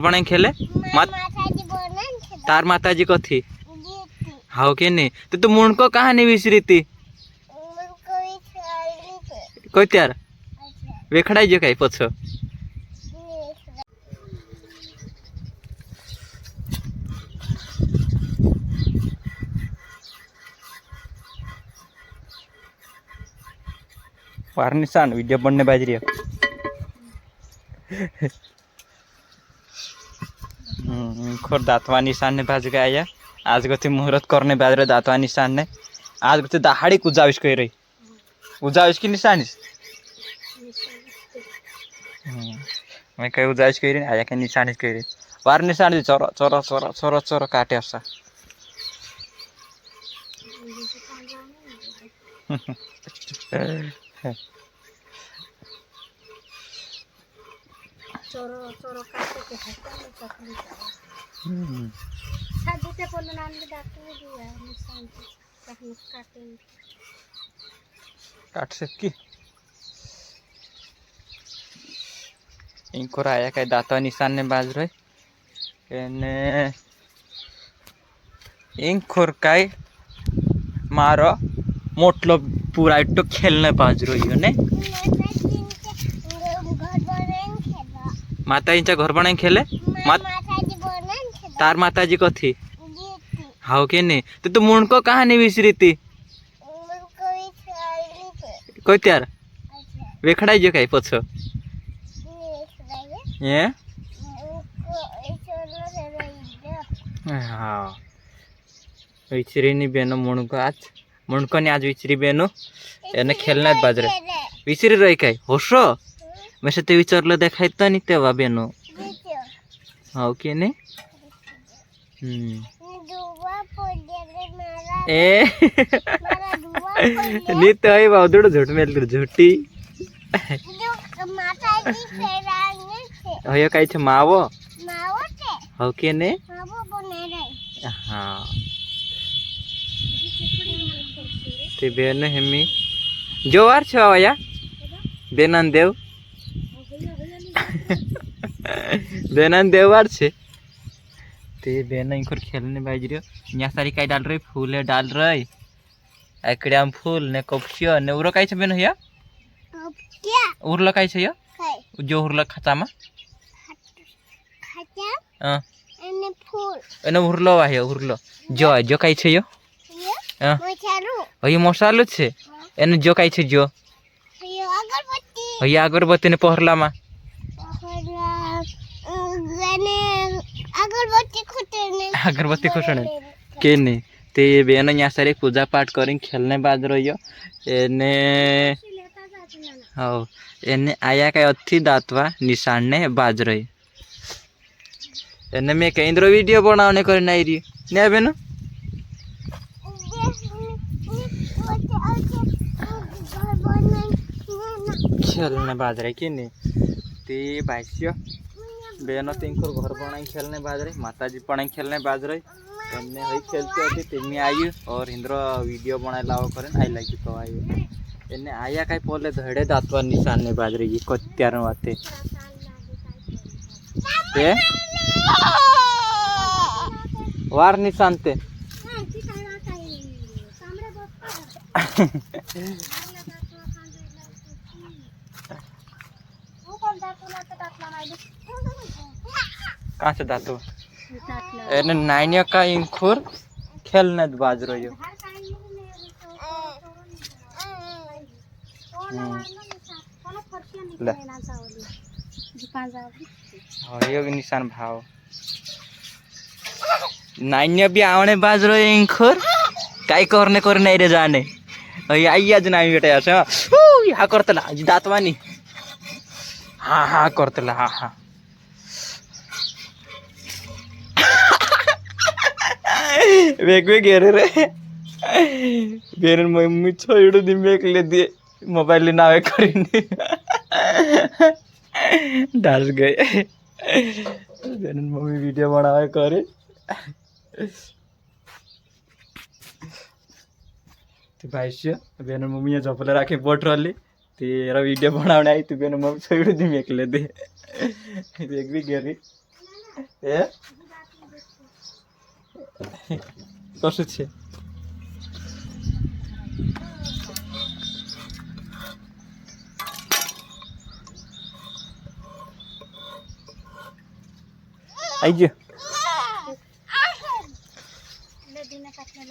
बने खेले तार माताजी कथी हाउ के नहीं तो तू मुंडको कहानी विसरी थी कोई त्यार वेखड़ाई जो कहीं पछ वार निशान वीडियो बनने बाज रही खोर दातवा निशान ने बाज गया आज गति मुहूर्त करने बाज रहे दातवा निशान ने आज गति दहाड़ी कुजाविश कह रही उजाविश की निशानी मैं कहीं उजाविश कह रही आया के निशानी कह रही वार निशान चोरो चोरो चोरो चोरो चोरो काटे असा चोरो चोरो काटे के साधुते बोलना नाम के डॉक्टर ने दिया निशान कहीं काटे काट सकी इनको आया कहीं दाता निशान ने बाज रहे ने इंखोर काई मारो मोटलो पूरा इट्टो खेलने बाज रही है ने माता इंचा घर बनाए खेले तार माताजी कथी हाउ के नहीं तो तू मुंडको कहानी विसरी थी कोई त्यार वेखड़ाई जो कहीं पछ ये हाँ विचरी नहीं बेनो मुंडको ने आज विचरी बेनो एने खेलना बाज रहे विचरी रही कहीं होशो मैं से ते विचारलं देखायचं नाही तेव्हा बेनो हाउ के नहीं ए नी तो आई बावदड़ झूठ मेल झूठी हो काय छे मावो हाउ के ने हाँ ते बेन हेमी जोवार छे या बेनन देव बेनन देवार छे ते बेन इंखर खेलने बाज रही यहाँ सारी काई डाल रही फूल है डाल रही एकड़े आम फूल ने कपचियो ने उरो काई छे बेन हिया उरलो काई छे यो जो उरलो खाचामा हां एने उरलो आहे उरलो जो काई छे यो हां मसालो मसालो छे एने जो काई छे जो हिया अगरबत्ती ने पहरलामा अगरबत्ती खुशने के नहीं ते बेन यहाँ सारे पूजा पाठ करें खेलने बाद रही एने हाँ एने आया का अथी दातवा निशान ने बाज रही एने मैं कहीं वीडियो बनाने कर नहीं रही नहीं बेन खेलने बाज रही कि नहीं ते भाष्य बेनो तीन घर बनाई खेलने बाज रही माताजी बनाई खेलने बाज रही एमने हई खेलती होती तेमी आई और इंद्र वीडियो बनाए लाओ करें आई लगी तो आई एने आया कहीं पोले धड़े दातवा निशान ने बाज रही कोत्यार वाते ते वार निशान ते कहाँ से दातु एने नाइनिया का इंखुर खेलने बाज रही हो ले ये निशान भाव नाइनिया भी आवने बाज रही इंखुर काई करने नहीं रे जाने आई आज नाई बेटा ऐसा यहाँ करतला आज दातवानी हाँ हाँ करतला हाँ हाँ वेगवेग गेरे रे बेरन मम्मी छोड़ दी मेक ले दिए मोबाइल नावे करीने डाल गए बेरन मम्मी वीडियो बनावे करे तो भाईश्य बेरन मम्मी ये झोपले राखे बोट रली तेरा वीडियो बनाने आई तो बेरन मम्मी छोड़ दी मेक ले दे वेगवेग गेरी હે કશું છે આઈ ગયો ले दीना काटने